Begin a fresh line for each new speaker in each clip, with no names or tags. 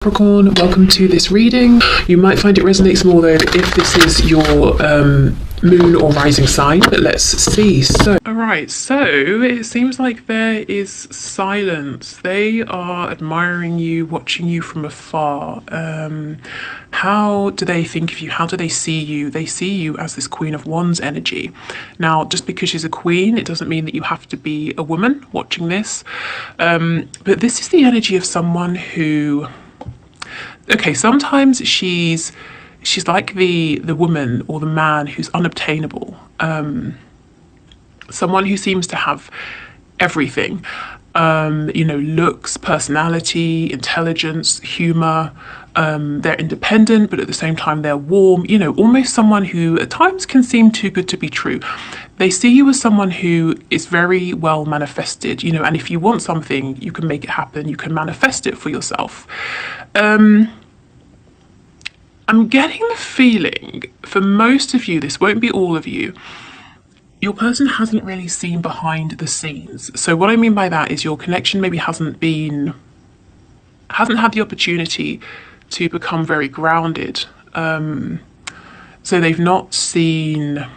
Capricorn, welcome to this reading. You might find it resonates more though if this is your moon or rising sign, but let's see. Alright, so it seems like there is silence. They are admiring you, watching you from afar. How do they think of you? How do they see you? They see you as this Queen of Wands energy. Now, just because she's a queen, it doesn't mean that you have to be a woman watching this. But this is the energy of someone who... Okay, sometimes she's like the woman or the man who's unobtainable. Someone who seems to have everything. You know, looks, personality, intelligence, humor. They're independent, but at the same time they're warm. You know, almost someone who at times can seem too good to be true. They see you as someone who is very well manifested, you know, and if you want something, you can make it happen. You can manifest it for yourself. I'm getting the feeling, for most of you, this won't be all of you, your person hasn't really seen behind the scenes. So what I mean by that is your connection maybe hasn't had the opportunity to become very grounded. So they've not seen...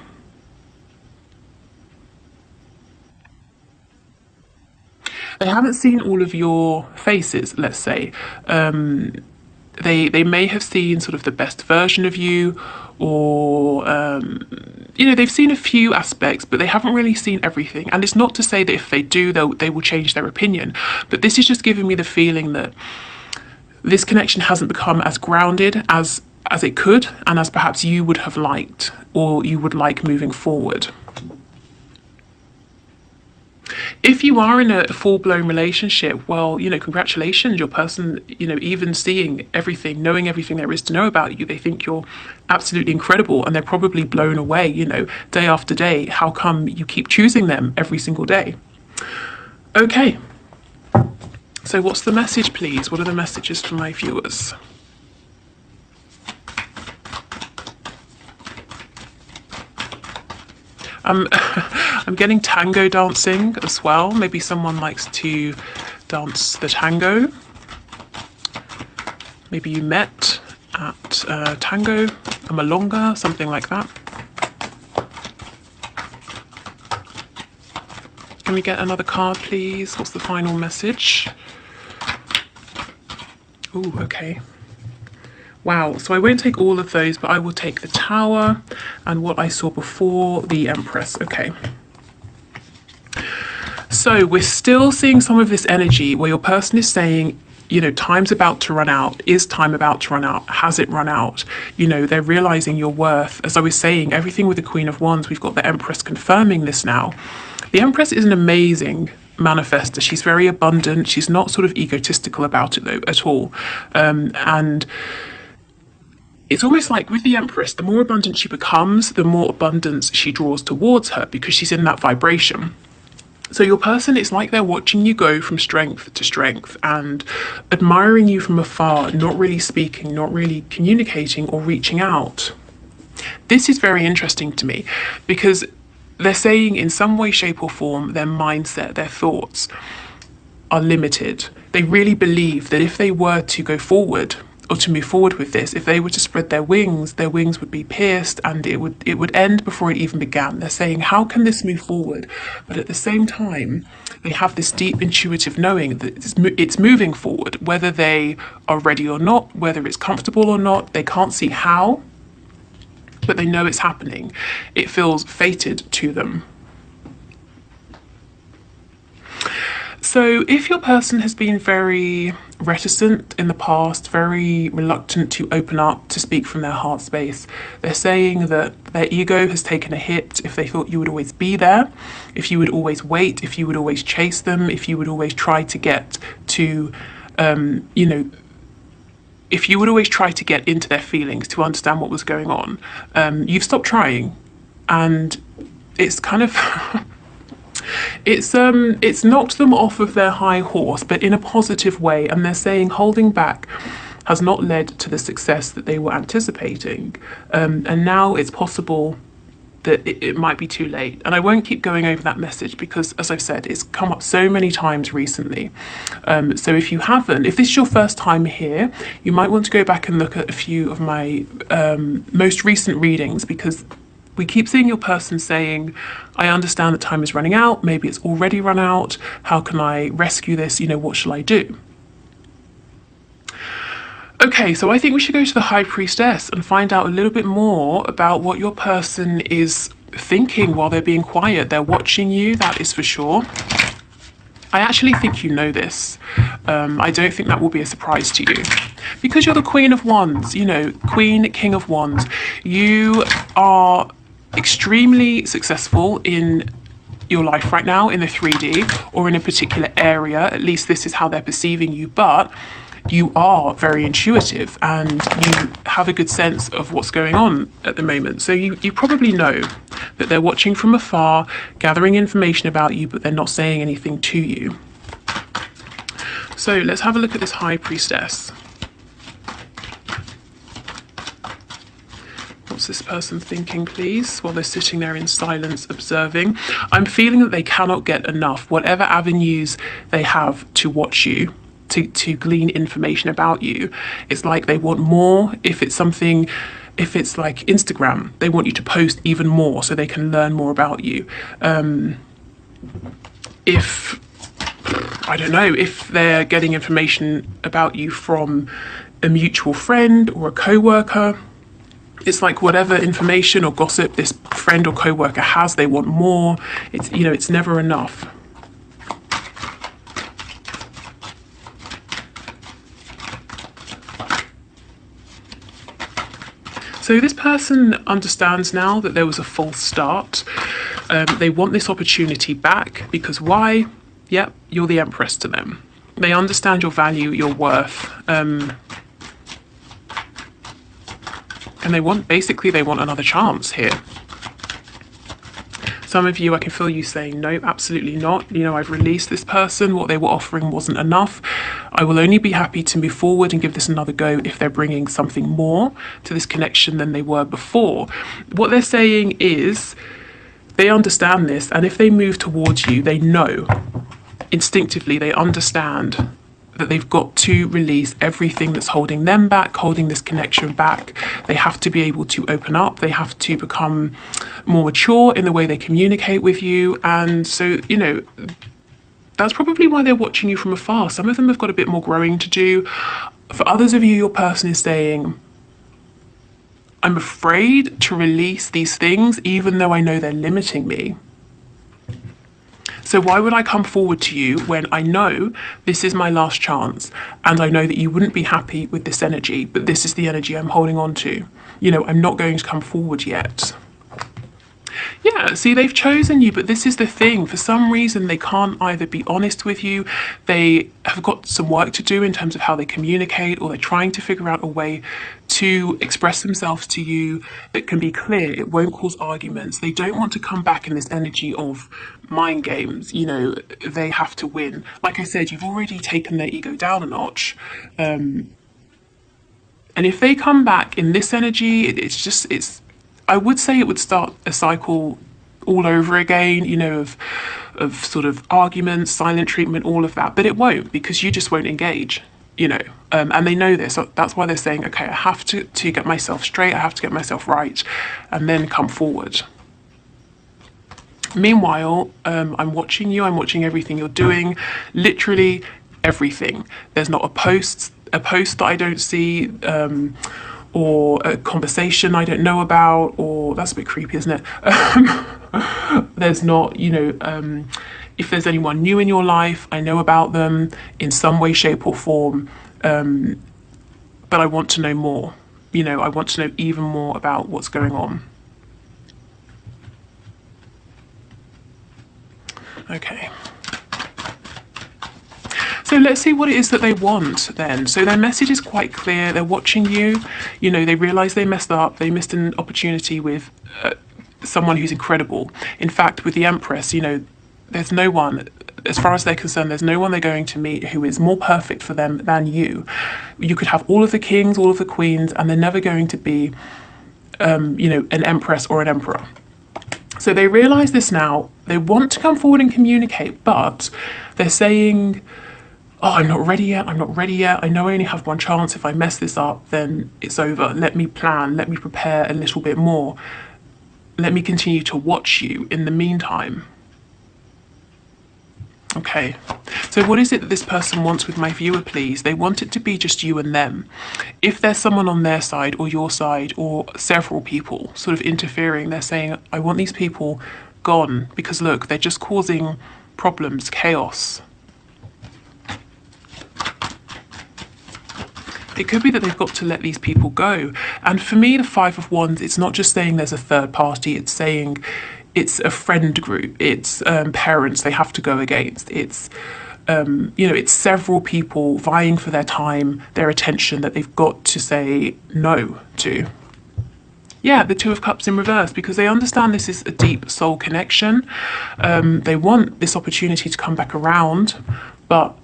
They haven't seen all of your faces, let's say. They may have seen sort of the best version of you, or you know, they've seen a few aspects, but they haven't really seen everything. And it's not to say that if they do, they will change their opinion, but this is just giving me the feeling that this connection hasn't become as grounded as it could, and as perhaps you would have liked, or you would like moving forward. If you are in a full-blown relationship, well, you know, congratulations, your person, you know, even seeing everything, knowing everything there is to know about you, they think you're absolutely incredible, and they're probably blown away, you know, day after day. How come you keep choosing them every single day? Okay, so what's the message, please? What are the messages for my viewers? I'm getting tango dancing as well. Maybe someone likes to dance the tango. Maybe you met at tango, a milonga, something like that. Can we get another card, please? What's the final message? Oh, okay. Wow, so I won't take all of those, but I will take the Tower and what I saw before, the Empress. Okay. So we're still seeing some of this energy where your person is saying, you know, time's about to run out. Is time about to run out? Has it run out? You know, they're realizing your worth. As I was saying, everything with the Queen of Wands, we've got the Empress confirming this now. The Empress is an amazing manifester. She's very abundant. She's not sort of egotistical about it though, at all. And it's almost like with the Empress, the more abundant she becomes, the more abundance she draws towards her, because she's in that vibration. So your person, it's like they're watching you go from strength to strength and admiring you from afar, not really speaking, not really communicating or reaching out. This is very interesting to me, because they're saying in some way, shape or form, their mindset, their thoughts are limited. They really believe that if they were to go forward, or to move forward with this, if they were to spread their wings would be pierced, and it would end before it even began. They're saying, how can this move forward? But at the same time, they have this deep intuitive knowing that it's moving forward, whether they are ready or not, whether it's comfortable or not. They can't see how, but they know it's happening. It feels fated to them. So if your person has been very reticent in the past, very reluctant to open up, to speak from their heart space, they're saying that their ego has taken a hit. If they thought you would always be there, if you would always wait, if you would always chase them, if you would always try to get to, you know, if you would always try to get into their feelings to understand what was going on, you've stopped trying. And it's kind of... It's knocked them off of their high horse, but in a positive way, and they're saying holding back has not led to the success that they were anticipating, and now it's possible that it might be too late. And I won't keep going over that message because, as I've said, it's come up so many times recently. So if you haven't, if this is your first time here, you might want to go back and look at a few of my most recent readings, because we keep seeing your person saying, I understand that time is running out, maybe it's already run out, how can I rescue this, what shall I do? Okay, so I think we should go to the High Priestess and find out a little bit more about what your person is thinking while they're being quiet. They're watching you, that is for sure. I actually think you know this. I don't think that will be a surprise to you. Because you're the Queen of Wands, Queen, King of Wands. You are extremely successful in your life right now in the 3D or in a particular area. At least this is how they're perceiving you. But you are very intuitive and you have a good sense of what's going on at the moment. So you probably know that they're watching from afar, gathering information about you, but they're not saying anything to you. So let's have a look at this High Priestess. What's this person thinking, please, while they're sitting there in silence observing? I'm feeling that they cannot get enough, whatever avenues they have to watch you, to glean information about you. It's like they want more. If it's like Instagram, they want you to post even more so they can learn more about you. If they're getting information about you from a mutual friend or a co-worker, it's like whatever information or gossip this friend or co-worker has, they want more. It's never enough. So this person understands now that there was a false start. They want this opportunity back because why? Yep, you're the Empress to them. They understand your value, your worth. And they want another chance here. Some of you, I can feel you saying, no, absolutely not. I've released this person. What they were offering wasn't enough. I will only be happy to move forward and give this another go if they're bringing something more to this connection than they were before. What they're saying is they understand this. And if they move towards you, they know instinctively, they understand that they've got to release everything that's holding them back, holding this connection back. They have to be able to open up. They have to become more mature in the way they communicate with you. And so, that's probably why they're watching you from afar. Some of them have got a bit more growing to do. For others of you, your person is saying, I'm afraid to release these things, even though I know they're limiting me. So why would I come forward to you when I know this is my last chance and I know that you wouldn't be happy with this energy, but this is the energy I'm holding on to. I'm not going to come forward yet. Yeah, see, they've chosen you, but this is the thing. For some reason, they can't either be honest with you, they have got some work to do in terms of how they communicate, or they're trying to figure out a way to express themselves to you that can be clear. It won't cause arguments. They don't want to come back in this energy of mind games. They have to win. Like I said, you've already taken their ego down a notch. And if they come back in this energy, I would say it would start a cycle all over again, of sort of arguments, silent treatment, all of that. But it won't, because you just won't engage, and they know this. So that's why they're saying, okay, I have to get myself straight. I have to get myself right and then come forward. Meanwhile, I'm watching you. I'm watching everything you're doing, literally everything. There's not a post that I don't see, or a conversation I don't know about, or that's a bit creepy, isn't it? There's not, if there's anyone new in your life, I know about them in some way, shape or form, but I want to know more. I want to know even more about what's going on. Okay. So let's see what it is that they want then. So their message is quite clear. They're watching you. They realize they messed up. They missed an opportunity with someone who's incredible. In fact, with the Empress, there's no one, as far as they're concerned, there's no one they're going to meet who is more perfect for them than you. You could have all of the kings, all of the queens, and they're never going to be, an Empress or an Emperor. So they realize this now. They want to come forward and communicate, but they're saying, oh, I'm not ready yet. I'm not ready yet. I know I only have one chance. If I mess this up, then it's over. Let me plan. Let me prepare a little bit more. Let me continue to watch you in the meantime. Okay, so what is it that this person wants with my viewer, please? They want it to be just you and them. If there's someone on their side or your side or several people sort of interfering, they're saying, I want these people gone because look, they're just causing problems, chaos. It could be that they've got to let these people go. And for me, the Five of Wands, it's not just saying there's a third party, it's saying it's a friend group, it's parents they have to go against, it's it's several people vying for their time, their attention that they've got to say no to. Yeah, the Two of Cups in reverse, because they understand this is a deep soul connection. They want this opportunity to come back around, but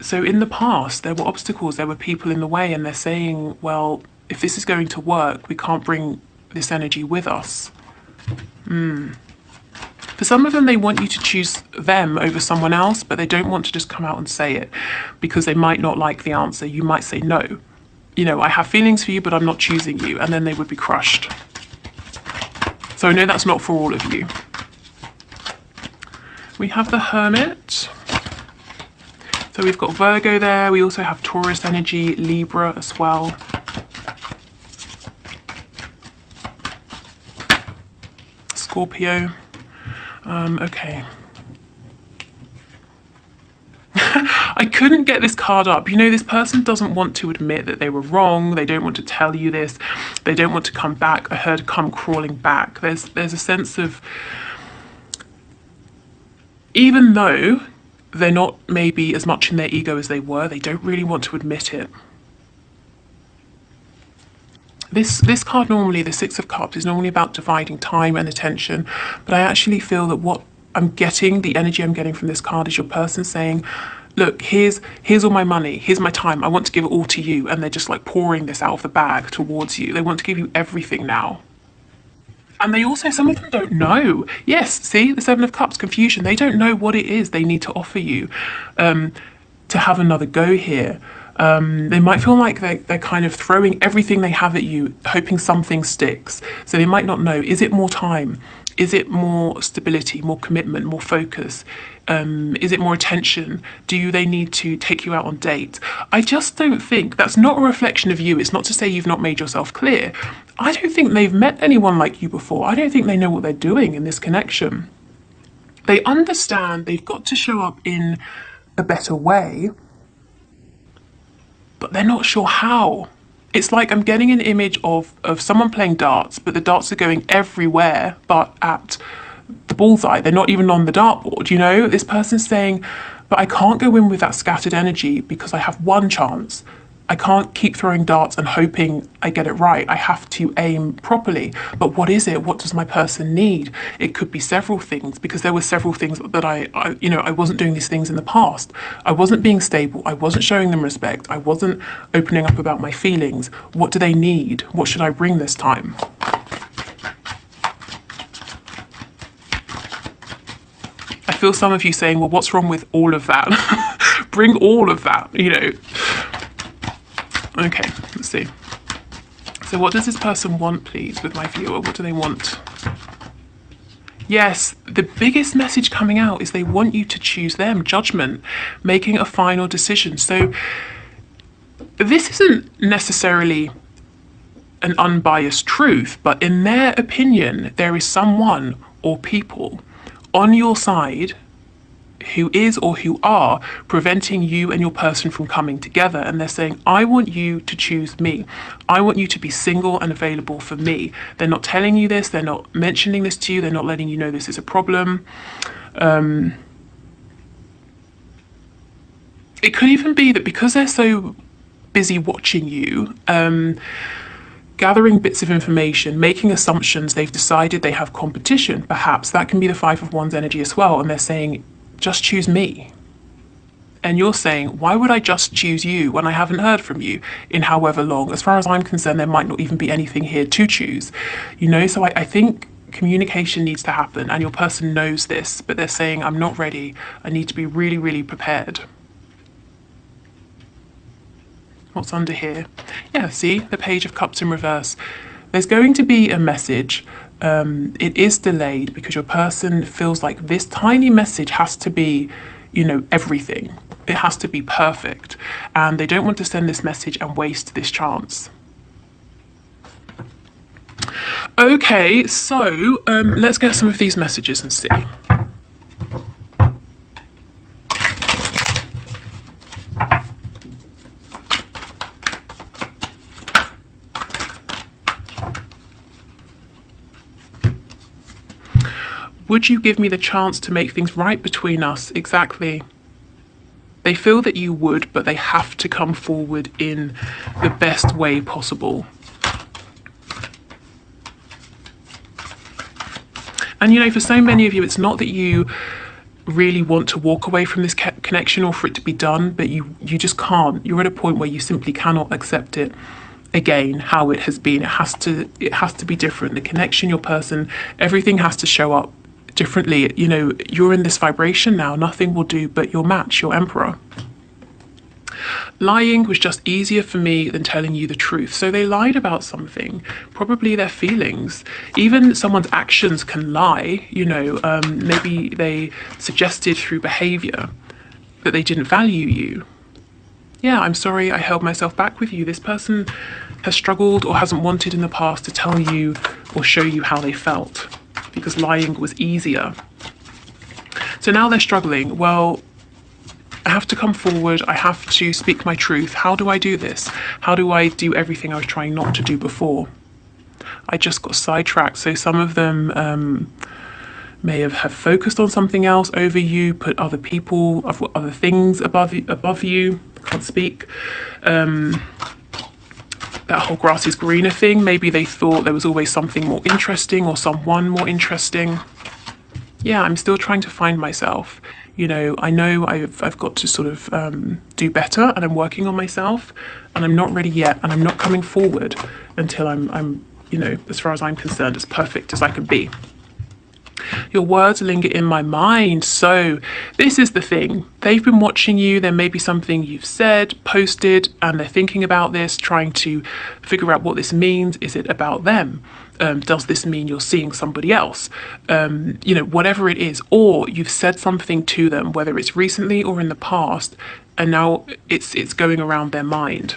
so in the past there were obstacles, there were people in the way, and they're saying, well, if this is going to work, we can't bring this energy with us. For some of them, they want you to choose them over someone else, but they don't want to just come out and say it because they might not like the answer. You might say, no, I have feelings for you, but I'm not choosing you. And then they would be crushed. So I know that's not for all of you. We have the Hermit. So we've got Virgo there. We also have Taurus energy, Libra as well. Scorpio. Okay. I couldn't get this card up. This person doesn't want to admit that they were wrong. They don't want to tell you this. They don't want to come back. I heard come crawling back. There's a sense of, even though they're not maybe as much in their ego as they were, they don't really want to admit it. This card normally, the Six of Cups, is normally about dividing time and attention, but I actually feel that what I'm getting, the energy I'm getting from this card, is your person saying, look, here's all my money, here's my time, I want to give it all to you, and they're just like pouring this out of the bag towards you. They want to give you everything now. And they also, some of them don't know. Yes, see, the Seven of Cups, confusion. They don't know what it is they need to offer you to have another go here. They might feel like they're kind of throwing everything they have at you, hoping something sticks. So they might not know, is it more time? Is it more stability, more commitment, more focus? Is it more attention? Do they need to take you out on dates? I just don't think, that's not a reflection of you. It's not to say you've not made yourself clear. I don't think they've met anyone like you before. I don't think they know what they're doing in this connection. They understand they've got to show up in a better way, but they're not sure how. It's like I'm getting an image of someone playing darts, but the darts are going everywhere but at the bullseye. They're not even on the dartboard, This person's saying, but I can't go in with that scattered energy because I have one chance. I can't keep throwing darts and hoping I get it right. I have to aim properly. But what is it? What does my person need? It could be several things, because there were several things that I wasn't doing these things in the past. I wasn't being stable. I wasn't showing them respect. I wasn't opening up about my feelings. What do they need? What should I bring this time? I feel some of you saying, well, what's wrong with all of that? Bring all of that, Okay, let's see. So what does this person want, please, with my viewer? What do they want? Yes, the biggest message coming out is they want you to choose them, judgment, making a final decision. So this isn't necessarily an unbiased truth, but in their opinion, there is someone or people on your side who is or who are preventing you and your person from coming together. And they're saying, I want you to choose me. I want you to be single and available for me. They're not telling you this. They're not mentioning this to you. They're not letting you know this is a problem. It could even be that because they're so busy watching you, gathering bits of information, making assumptions, they've decided they have competition. Perhaps that can be the Five of Wands energy as well. And they're saying, just choose me. And you're saying, why would I just choose you when I haven't heard from you in however long? As far as I'm concerned, there might not even be anything here to choose. So I think communication needs to happen, and your person knows this, but they're saying, I'm not ready. I need to be really, really prepared. What's under here? Yeah, see, the Page of Cups in reverse. There's going to be a message. It is delayed because your person feels like this tiny message has to be, you know, everything. It has to be perfect. And they don't want to send this message and waste this chance. Okay, so let's get some of these messages and see. Would you give me the chance to make things right between us? Exactly. They feel that you would, but they have to come forward in the best way possible. And you know, for so many of you, it's not that you really want to walk away from this connection or for it to be done, but you just can't. You're at a point where you simply cannot accept it again, how it has been. It has to be different. The connection, your person, everything has to show up differently. You know, you're in this vibration now. Nothing will do but your match, your emperor. Lying was just easier for me than telling you the truth. So they lied about something, probably their feelings. Even someone's actions can lie, you know, maybe they suggested through behavior that they didn't value you. Yeah, I'm sorry I held myself back with you. This person has struggled or hasn't wanted in the past to tell you or show you how they felt because lying was easier. So now they're struggling. Well, I have to come forward. I have to speak my truth. How do I do this? How do I do everything I was trying not to do before? I just got sidetracked. So some of them may have focused on something else over you, put other people, other things above you. Can't speak. That whole grass is greener thing. Maybe they thought there was always something more interesting or someone more interesting. Yeah, I'm still trying to find myself. You know I've got to sort of do better, and I'm working on myself, and I'm not ready yet, and I'm not coming forward until I'm you know, as far as I'm concerned, as perfect as I can be. Your words linger in my mind. So this is the thing. They've been watching you. There may be something you've said, posted, and they're thinking about this, trying to figure out what this means. Is it about them? Does this mean you're seeing somebody else? You know, whatever it is. Or you've said something to them, whether it's recently or in the past, and now it's going around their mind.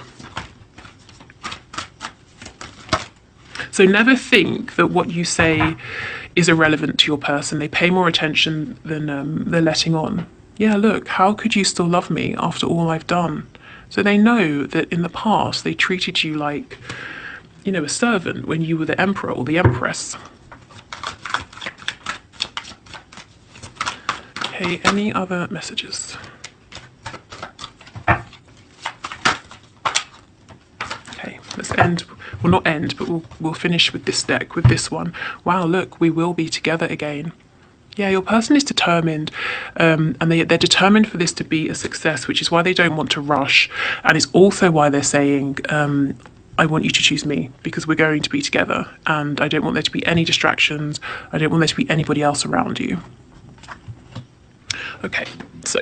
So never think that what you say is irrelevant to your person. They pay more attention than they're letting on. Yeah, look, how could you still love me after all I've done? So they know that in the past they treated you like, you know, a servant when you were the emperor or the empress. Okay, any other messages? Okay, let's end. Well, not end, but we'll finish with this deck, with this one. Wow, look, we will be together again. Yeah, your person is determined, and they're determined for this to be a success, which is why they don't want to rush. And it's also why they're saying, I want you to choose me, because we're going to be together, and I don't want there to be any distractions. I don't want there to be anybody else around you. Okay, so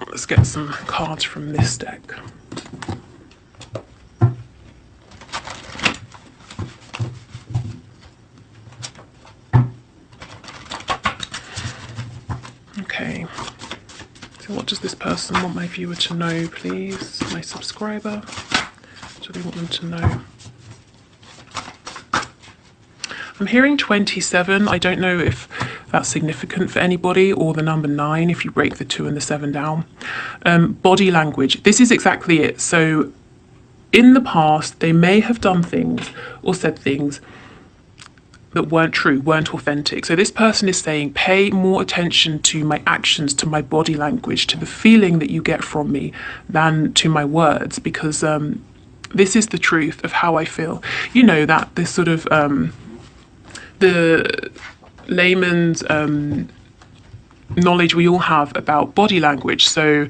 let's get some cards from this deck. Okay, so what does this person want my viewer to know, please? My subscriber, what do they want them to know? I'm hearing 27. I don't know if that's significant for anybody, or the number 9 if you break the 2 and the 7 down. Body language, this is exactly it. So in the past, they may have done things or said things that weren't true, weren't authentic. So this person is saying, pay more attention to my actions, to my body language, to the feeling that you get from me than to my words, because this is the truth of how I feel. You know, that this sort of, the layman's knowledge we all have about body language. So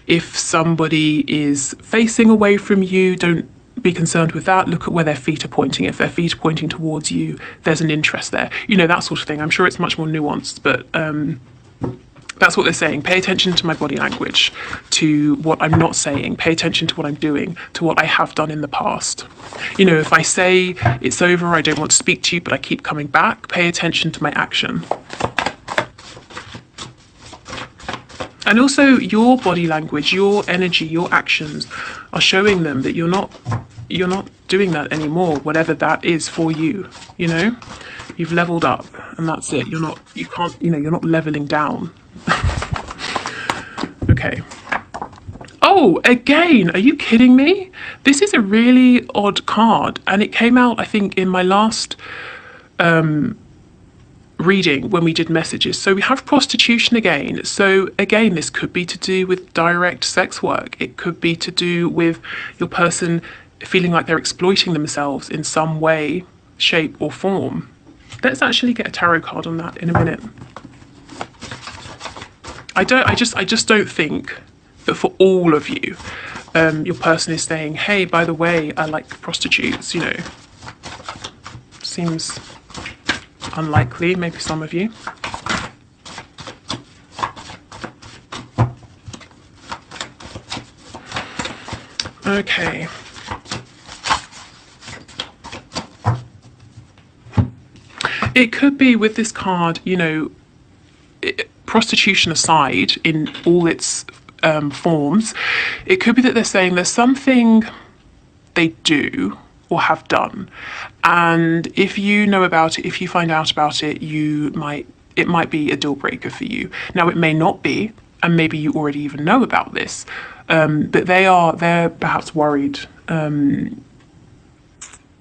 if somebody is facing away from you, don't be concerned with that. Look at where their feet are pointing. If their feet are pointing towards you, there's an interest there. You know, that sort of thing. I'm sure it's much more nuanced, but that's what they're saying. Pay attention to my body language, to what I'm not saying. Pay attention to what I'm doing, to what I have done in the past. You know, if I say it's over, I don't want to speak to you, but I keep coming back, pay attention to my action. And also your body language, your energy, your actions are showing them that you're not doing that anymore, whatever that is for you, you know? You've leveled up and that's it. You're not leveling down. Okay. Oh, again, are you kidding me? This is a really odd card, and it came out, I think, in my last reading when we did messages. So we have prostitution again. So again, this could be to do with direct sex work. It could be to do with your person feeling like they're exploiting themselves in some way, shape or form. Let's actually get a tarot card on that in a minute. I just don't think that for all of you, your person is saying, hey, by the way, I like prostitutes, you know. Seems unlikely, maybe some of you. Okay. It could be with this card, you know, prostitution aside in all its forms, it could be that they're saying there's something they do or have done, and if you know about it, if you find out about it, it might be a deal breaker for you. Now it may not be, and maybe you already even know about this, but they're perhaps worried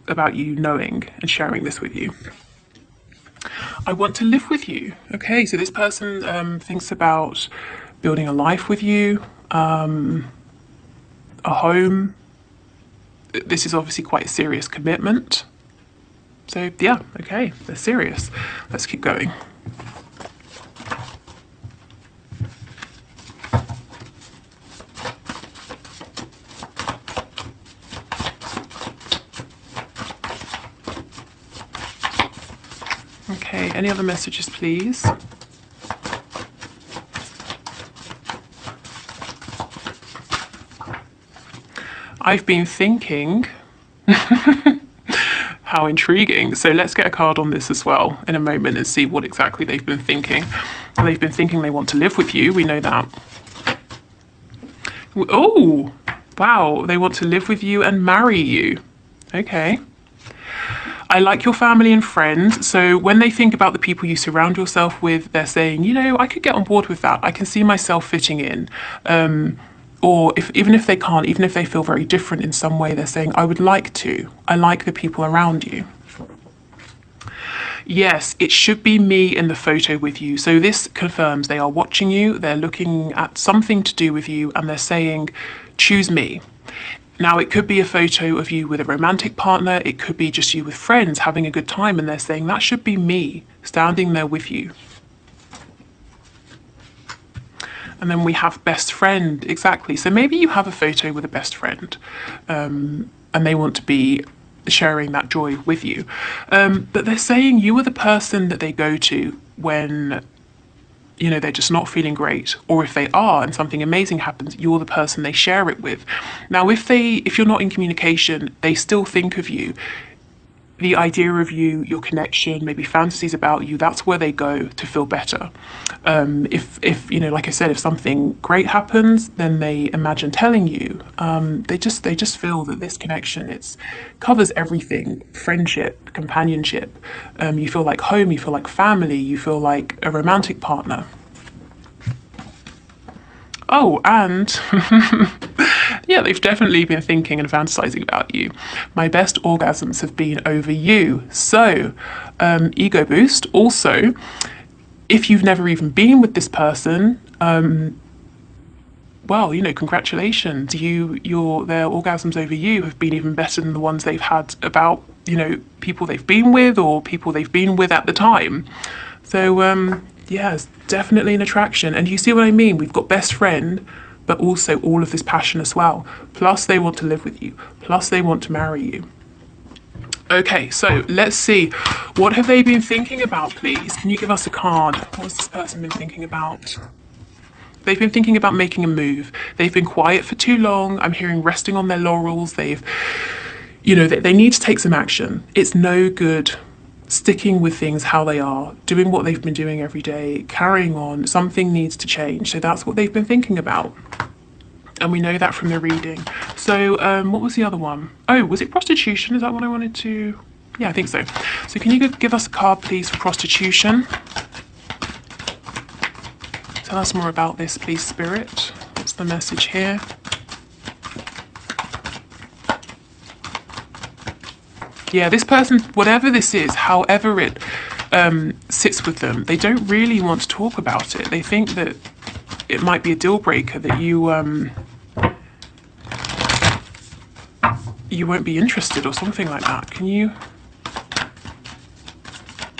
about you knowing and sharing this with you. I want to live with you. Okay, so this person thinks about building a life with you, a home. This is obviously quite a serious commitment. So yeah, okay, they're serious. Let's keep going. Okay, any other messages, please? I've been thinking. How intriguing. So let's get a card on this as well in a moment and see what exactly they've been thinking. They've been thinking they want to live with you. We know that. Oh, wow. They want to live with you and marry you. Okay. I like your family and friends. So when they think about the people you surround yourself with, they're saying, you know, I could get on board with that. I can see myself fitting in. Or even if they can't, even if they feel very different in some way, they're saying, I would like to. I like the people around you. Yes, it should be me in the photo with you. So this confirms they are watching you. They're looking at something to do with you and they're saying, choose me. Now, it could be a photo of you with a romantic partner. It could be just you with friends having a good time. And they're saying, that should be me standing there with you. And then we have best friend. Exactly. So maybe you have a photo with a best friend and they want to be sharing that joy with you. But they're saying you are the person that they go to when, you know, they're just not feeling great, or if they are and something amazing happens, you're the person they share it with. Now, if you're not in communication, they still think of you. The idea of you, your connection, maybe fantasies about you, that's where they go to feel better. If you know, like I said, if something great happens, then they imagine telling you. They just feel that this connection, it covers everything: friendship, companionship. You feel like home, you feel like family, you feel like a romantic partner. Oh, and yeah, they've definitely been thinking and fantasizing about you. My best orgasms have been over you. So, ego boost. Also, if you've never even been with this person, well, you know, congratulations. Their orgasms over you have been even better than the ones they've had about, you know, people they've been with or people they've been with at the time. So, yeah, it's definitely an attraction. And you see what I mean? We've got best friend, but also all of this passion as well. Plus they want to live with you. Plus they want to marry you. Okay, so let's see. What have they been thinking about, please? Can you give us a card? What has this person been thinking about? They've been thinking about making a move. They've been quiet for too long. I'm hearing resting on their laurels. They've, you know, they need to take some action. It's no good sticking with things how they are, doing what they've been doing every day, carrying on. Something needs to change. So that's what they've been thinking about. And we know that from the reading. So what was the other one? Oh, was it prostitution? Is that what I wanted to? Yeah, I think so. So can you give us a card, please, for prostitution? Tell us more about this, please, Spirit. What's the message here? Yeah, this person, whatever this is, however it sits with them, they don't really want to talk about it. They think that it might be a deal breaker, that you won't be interested or something like that. Can you?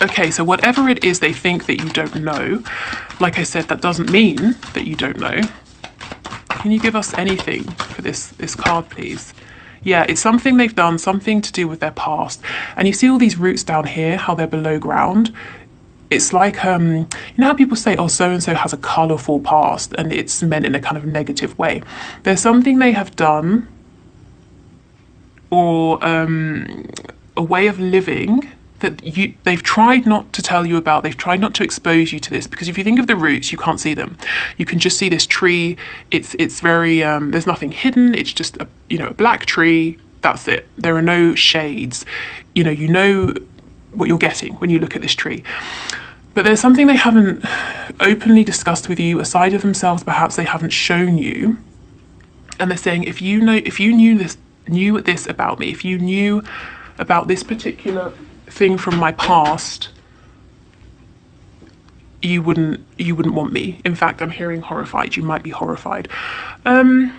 Okay, so whatever it is they think that you don't know, like I said, that doesn't mean that you don't know. Can you give us anything for this card, please? Yeah, it's something they've done, something to do with their past. And you see all these roots down here, how they're below ground. It's like, you know how people say, oh, so-and-so has a colourful past, and it's meant in a kind of negative way. There's something they have done, or a way of living that they've tried not to tell you about. They've tried not to expose you to this, because if you think of the roots, you can't see them. You can just see this tree. It's very there's nothing hidden. It's just a black tree. That's it. There are no shades. You know what you're getting when you look at this tree. But there's something they haven't openly discussed with you, a side of themselves perhaps they haven't shown you. And they're saying, if you knew this about me, if you knew about this particular thing from my past, you wouldn't want me. In fact, I'm hearing horrified. You might be horrified. You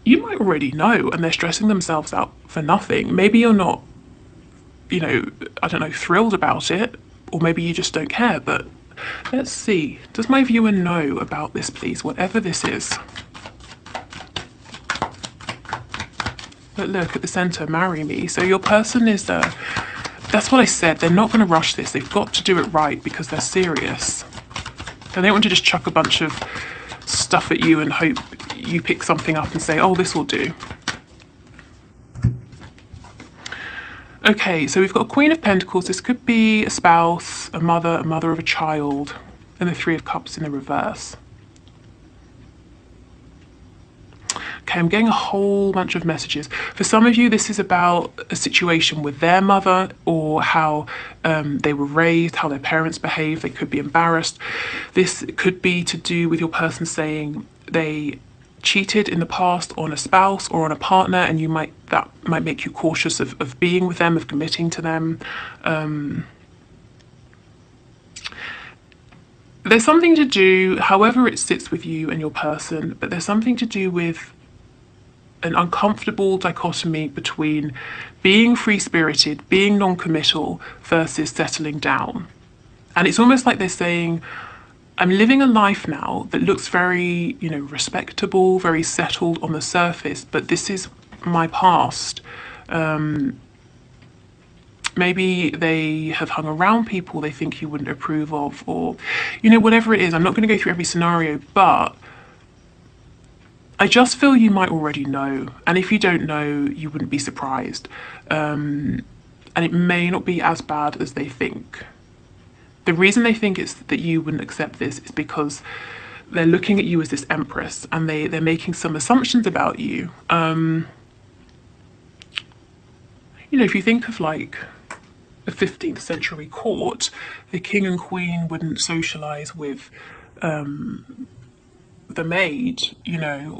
might already know, and they're stressing themselves out for nothing. Maybe you're not, I don't know, thrilled about it, or maybe you just don't care. But let's see. Does my viewer know about this, please? Whatever this is. But look at the center, marry me. So your person is that's what I said. They're not going to rush this. They've got to do it right because they're serious. They don't want to just chuck a bunch of stuff at you and hope you pick something up and say, oh, this will do. Okay, so we've got a Queen of Pentacles. This could be a spouse, a mother of a child, and the Three of Cups in the reverse. Okay, I'm getting a whole bunch of messages. For some of you, this is about a situation with their mother, or how they were raised, how their parents behave. They could be embarrassed. This could be to do with your person saying they cheated in the past on a spouse or on a partner, and that might make you cautious of being with them, of committing to them. There's something to do, however it sits with you and your person, but there's something to do with an uncomfortable dichotomy between being free-spirited, being non-committal, versus settling down. And it's almost like they're saying, I'm living a life now that looks very, respectable, very settled on the surface, but this is my past. Maybe they have hung around people they think you wouldn't approve of, or, whatever it is. I'm not going to go through every scenario, but I just feel you might already know. And if you don't know, you wouldn't be surprised. And it may not be as bad as they think. The reason they think it's that you wouldn't accept this is because they're looking at you as this empress, and they're making some assumptions about you. If you think of like a 15th century court, the king and queen wouldn't socialize with the maid,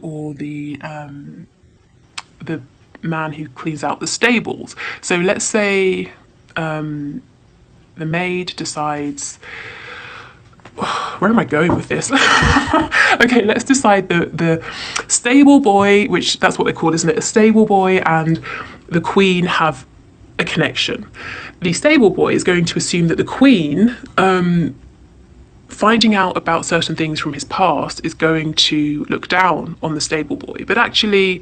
or the man who cleans out the stables. So let's say the maid decides, where am I going with this? Okay, let's decide the stable boy, which that's what they're called, isn't it? A stable boy and the queen have a connection. The stable boy is going to assume that the queen finding out about certain things from his past is going to look down on the stable boy. But actually,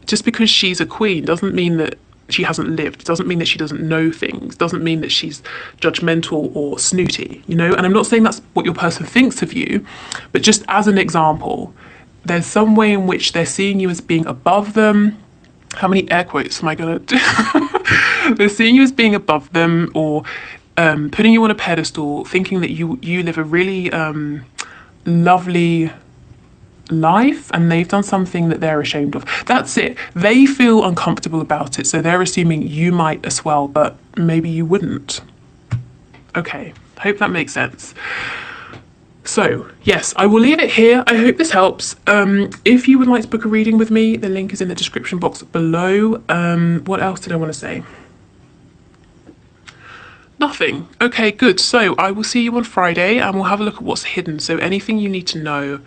just because she's a queen doesn't mean that she hasn't lived, doesn't mean that she doesn't know things, doesn't mean that she's judgmental or snooty, you know? And I'm not saying that's what your person thinks of you, but just as an example, there's some way in which they're seeing you as being above them. How many air quotes am I gonna do? They're seeing you as being above them, or putting you on a pedestal, thinking that you live a really lovely life, and they've done something that they're ashamed of. That's it. They feel uncomfortable about it, so they're assuming you might as well, but maybe you wouldn't. Okay, hope that makes sense. So yes, I will leave it here. I hope this helps. If you would like to book a reading with me, the link is in the description box below. What else did I want to say? Nothing. Okay, good. So I will see you on Friday and we'll have a look at what's hidden. So anything you need to know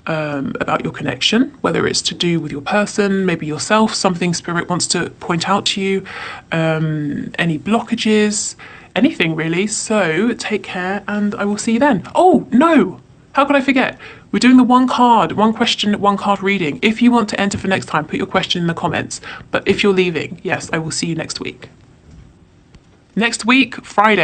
about your connection, whether it's to do with your person, maybe yourself, something spirit wants to point out to you, any blockages, anything really. So take care and I will see you then. Oh no, how could I forget? We're doing the one question, one card reading. If you want to enter for next time, put your question in the comments. But if you're leaving, yes, I will see you next week. Next week, Friday.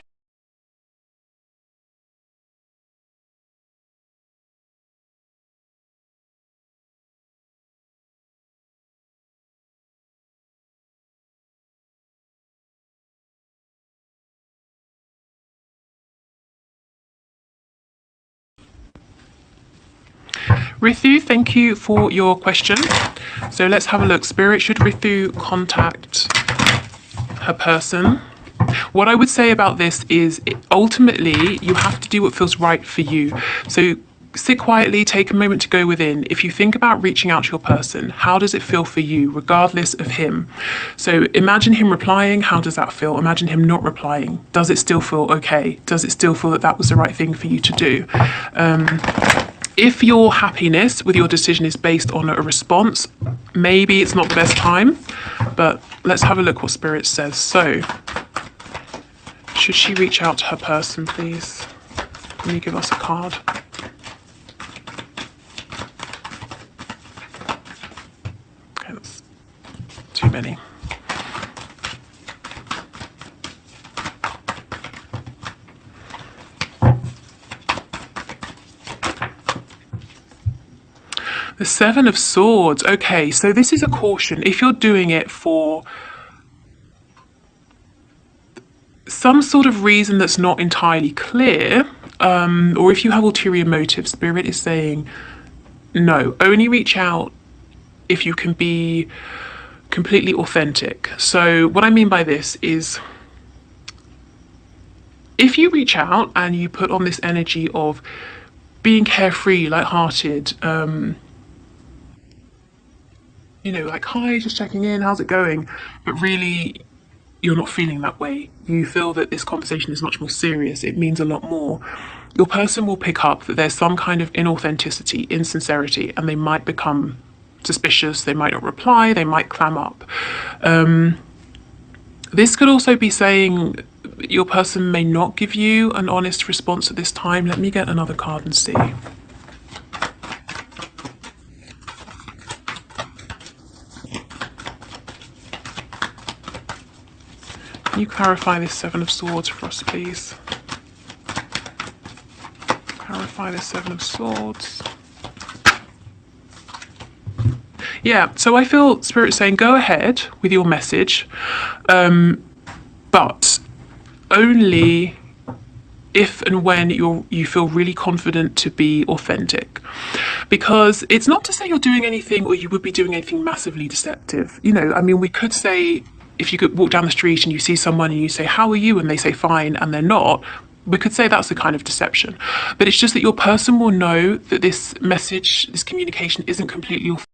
Rithu, thank you for your question. So let's have a look. Spirit, should Rithu contact her person? What I would say about this is ultimately you have to do what feels right for you. So sit quietly, take a moment to go within. If you think about reaching out to your person, how does it feel for you, regardless of him? So imagine him replying, how does that feel? Imagine him not replying. Does it still feel okay? Does it still feel that that was the right thing for you to do? If your happiness with your decision is based on a response, maybe it's not the best time, but let's have a look what Spirit says. So, should she reach out to her person, please? Can you give us a card? Okay, that's too many. The Seven of Swords. Okay, so this is a caution. If you're doing it for some sort of reason that's not entirely clear, or if you have ulterior motives, Spirit is saying no. Only reach out if you can be completely authentic. So what I mean by this is, if you reach out and you put on this energy of being carefree, lighthearted, you know, like, hi, just checking in, how's it going? But really, you're not feeling that way. You feel that this conversation is much more serious. It means a lot more. Your person will pick up that there's some kind of inauthenticity, insincerity, and they might become suspicious. They might not reply. They might clam up. This could also be saying your person may not give you an honest response at this time. Let me get another card and see. Can you clarify this Seven of Swords for us, please? Clarify this Seven of Swords. Yeah, so I feel Spirit saying go ahead with your message, but only if and when you feel really confident to be authentic. Because it's not to say you're doing anything or you would be doing anything massively deceptive. You know, I mean, we could say, if you could walk down the street and you see someone and you say, how are you? And they say fine, and they're not, we could say that's a kind of deception. But it's just that your person will know that this message, this communication isn't completely authentic.